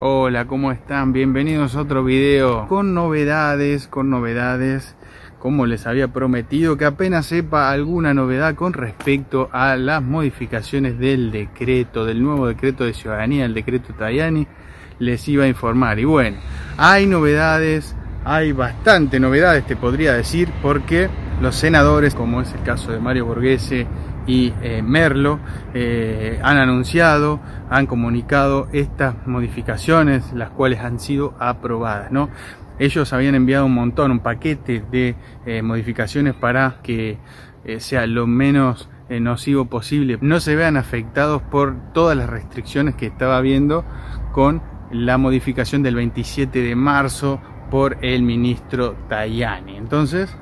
Hola, ¿cómo están? Bienvenidos a otro video con novedades, como les había prometido, que apenas sepa alguna novedad con respecto a las modificaciones del nuevo decreto de ciudadanía, el decreto Tajani, les iba a informar. Y bueno, hay novedades, hay bastante novedades, te podría decir, porque los senadores, como es el caso de Mario Borghese y Merlo, han anunciado, han comunicado estas modificaciones, las cuales han sido aprobadas, ¿no? Ellos habían enviado un paquete de modificaciones para que sea lo menos nocivo posible, no se vean afectados por todas las restricciones que estaba habiendo con la modificación del 27 de marzo por el ministro Tajani. Entonces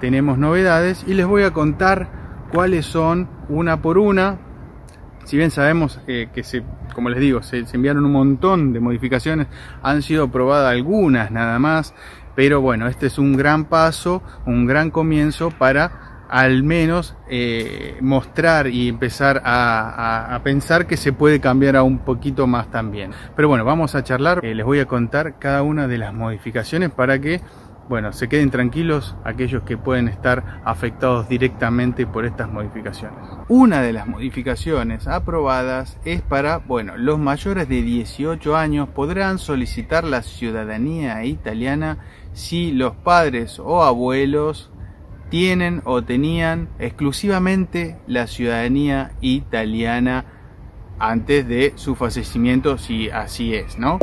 tenemos novedades y les voy a contar cuáles son una por una. Si bien sabemos como les digo, se enviaron un montón de modificaciones, han sido aprobadas algunas nada más, pero bueno, este es un gran paso, un gran comienzo para al menos mostrar y empezar a pensar que se puede cambiar a un poquito más también. Pero bueno, vamos a charlar, les voy a contar cada una de las modificaciones para que se queden tranquilos aquellos que pueden estar afectados directamente por estas modificaciones. Una de las modificaciones aprobadas es para, los mayores de 18 años podrán solicitar la ciudadanía italiana si los padres o abuelos tienen o tenían exclusivamente la ciudadanía italiana antes de su fallecimiento, si así es, ¿no?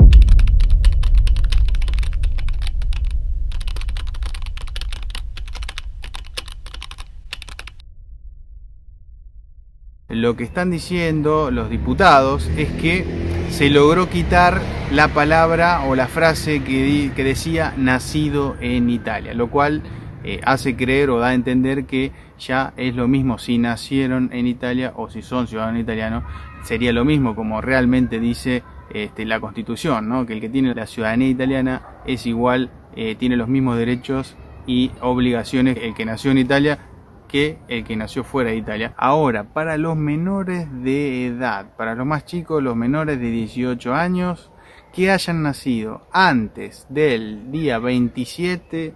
Lo que están diciendo los diputados es que se logró quitar la palabra o la frase que decía nacido en Italia, lo cual hace creer o da a entender que ya es lo mismo si nacieron en Italia o si son ciudadanos italianos, sería lo mismo como realmente dice la Constitución, ¿no? Que el que tiene la ciudadanía italiana es igual, tiene los mismos derechos y obligaciones el que nació en Italia que el que nació fuera de Italia. Ahora, para los menores de edad, para los más chicos, los menores de 18 años, que hayan nacido antes del día 27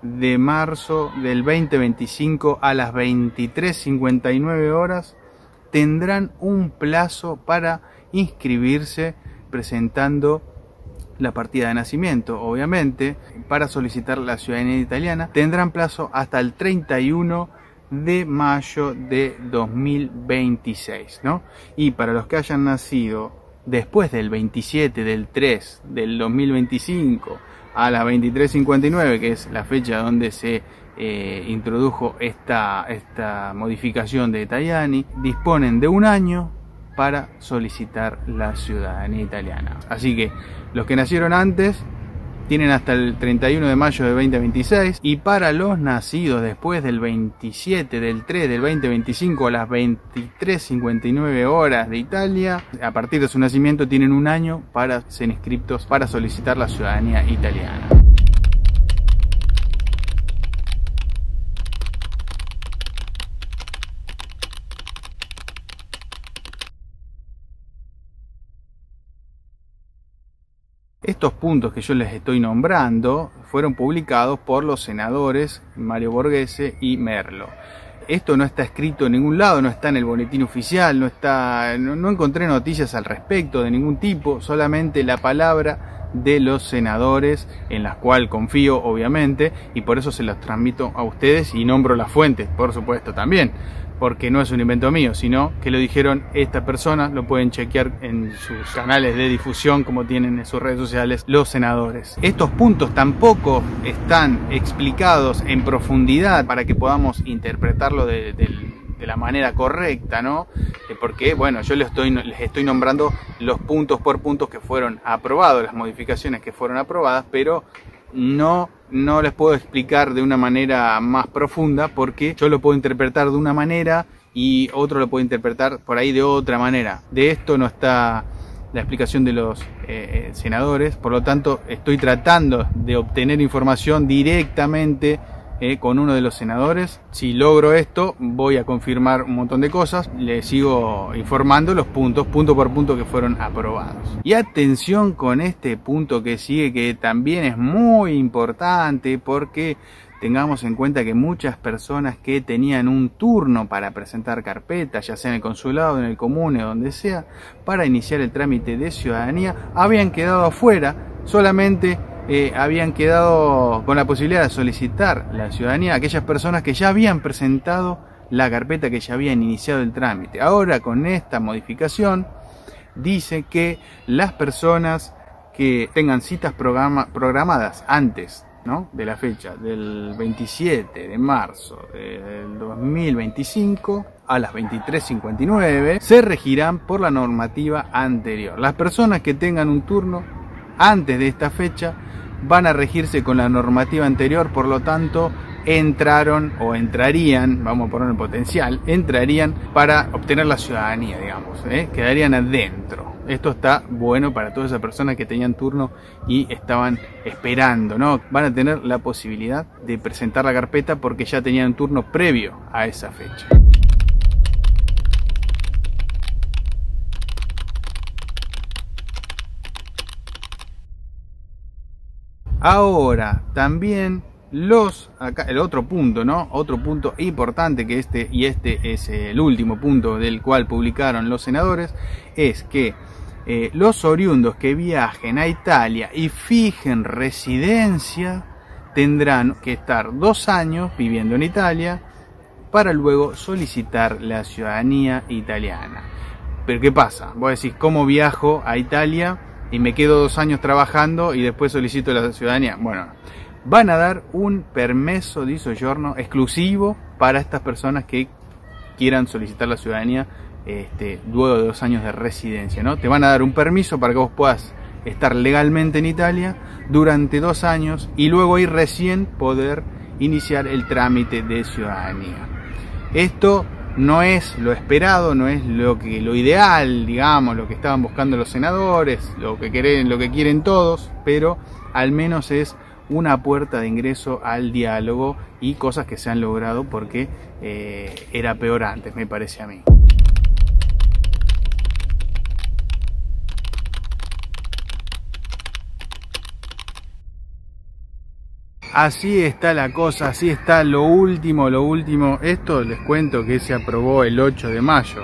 de marzo del 2025 a las 23:59 horas, tendrán un plazo para inscribirse presentando la partida de nacimiento. Obviamente, para solicitar la ciudadanía italiana, tendrán plazo hasta el 31 de mayo de 2026, ¿no? Y para los que hayan nacido después del 27 del 3 del 2025 a las 23:59, que es la fecha donde se introdujo esta modificación de Tajani, disponen de un año para solicitar la ciudadanía italiana. Así que los que nacieron antes tienen hasta el 31 de mayo de 2026, y para los nacidos después del 27 del 3 del 2025 a las 23:59 horas de Italia, a partir de su nacimiento tienen un año para ser inscriptos para solicitar la ciudadanía italiana. Estos puntos que yo les estoy nombrando fueron publicados por los senadores Mario Borghese y Merlo. Esto no está escrito en ningún lado, no está en el boletín oficial, no encontré noticias al respecto de ningún tipo, solamente la palabra de los senadores, en las cuales confío obviamente, y por eso se los transmito a ustedes y nombro las fuentes, por supuesto también, porque no es un invento mío, sino que lo dijeron estas personas, lo pueden chequear en sus canales de difusión como tienen en sus redes sociales los senadores. Estos puntos tampoco están explicados en profundidad para que podamos interpretarlo de la manera correcta, ¿no? Porque yo les estoy nombrando los puntos por puntos que fueron aprobados, las modificaciones que fueron aprobadas, pero no les puedo explicar de una manera más profunda, porque yo lo puedo interpretar de una manera y otro lo puede interpretar por ahí de otra manera. De esto no está la explicación de los senadores, por lo tanto estoy tratando de obtener información directamente con uno de los senadores. Si logro esto, voy a confirmar un montón de cosas. Les sigo informando los puntos, punto por punto, que fueron aprobados. Y atención con este punto que sigue, que también es muy importante, porque tengamos en cuenta que muchas personas que tenían un turno para presentar carpetas, ya sea en el consulado, en el comune, donde sea, para iniciar el trámite de ciudadanía, habían quedado afuera. Solamente habían quedado con la posibilidad de solicitar la ciudadanía aquellas personas que ya habían presentado la carpeta, que ya habían iniciado el trámite. Ahora, con esta modificación, dice que las personas que tengan citas programadas antes, ¿no?, de la fecha del 27 de marzo del 2025 a las 23:59 se regirán por la normativa anterior. Las personas que tengan un turno antes de esta fecha van a regirse con la normativa anterior, por lo tanto entraron o entrarían, vamos a poner en potencial, entrarían para obtener la ciudadanía, digamos, quedarían adentro. Esto está bueno para todas esas personas que tenían turno y estaban esperando, ¿no? Van a tener la posibilidad de presentar la carpeta porque ya tenían un turno previo a esa fecha. Ahora, también acá el otro punto, ¿no? Otro punto importante, que este es el último punto del cual publicaron los senadores, es que los oriundos que viajen a Italia y fijen residencia tendrán que estar 2 años viviendo en Italia para luego solicitar la ciudadanía italiana. Pero ¿qué pasa? Vos decís, ¿cómo viajo a Italia y me quedo 2 años trabajando y después solicito la ciudadanía? Bueno, van a dar un permiso di soggiorno exclusivo para estas personas que quieran solicitar la ciudadanía luego de 2 años de residencia, ¿no? Te van a dar un permiso para que vos puedas estar legalmente en Italia durante 2 años y luego ir recién poder iniciar el trámite de ciudadanía. Esto no es lo esperado, no es lo ideal, digamos, lo que estaban buscando los senadores, lo que quieren todos, pero al menos es una puerta de ingreso al diálogo y cosas que se han logrado, porque era peor antes, me parece a mí. Así está la cosa, así está lo último. Esto les cuento que se aprobó el 8 de mayo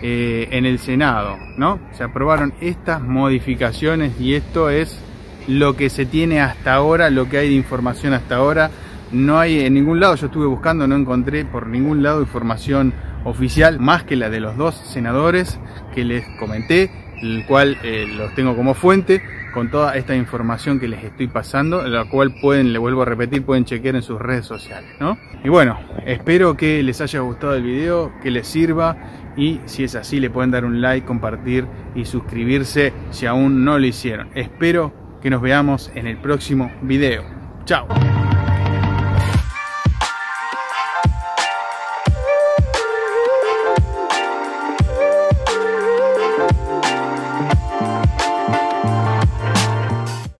en el Senado, ¿no? Se aprobaron estas modificaciones y esto es lo que se tiene hasta ahora, lo que hay de información hasta ahora. No hay en ningún lado, yo estuve buscando, no encontré por ningún lado información oficial más que la de los 2 senadores que les comenté, el cual los tengo como fuente con toda esta información que les estoy pasando, la cual le vuelvo a repetir, pueden chequear en sus redes sociales, ¿no? Y bueno, espero que les haya gustado el video, que les sirva, y si es así le pueden dar un like, compartir y suscribirse si aún no lo hicieron. Espero que nos veamos en el próximo video. Chao.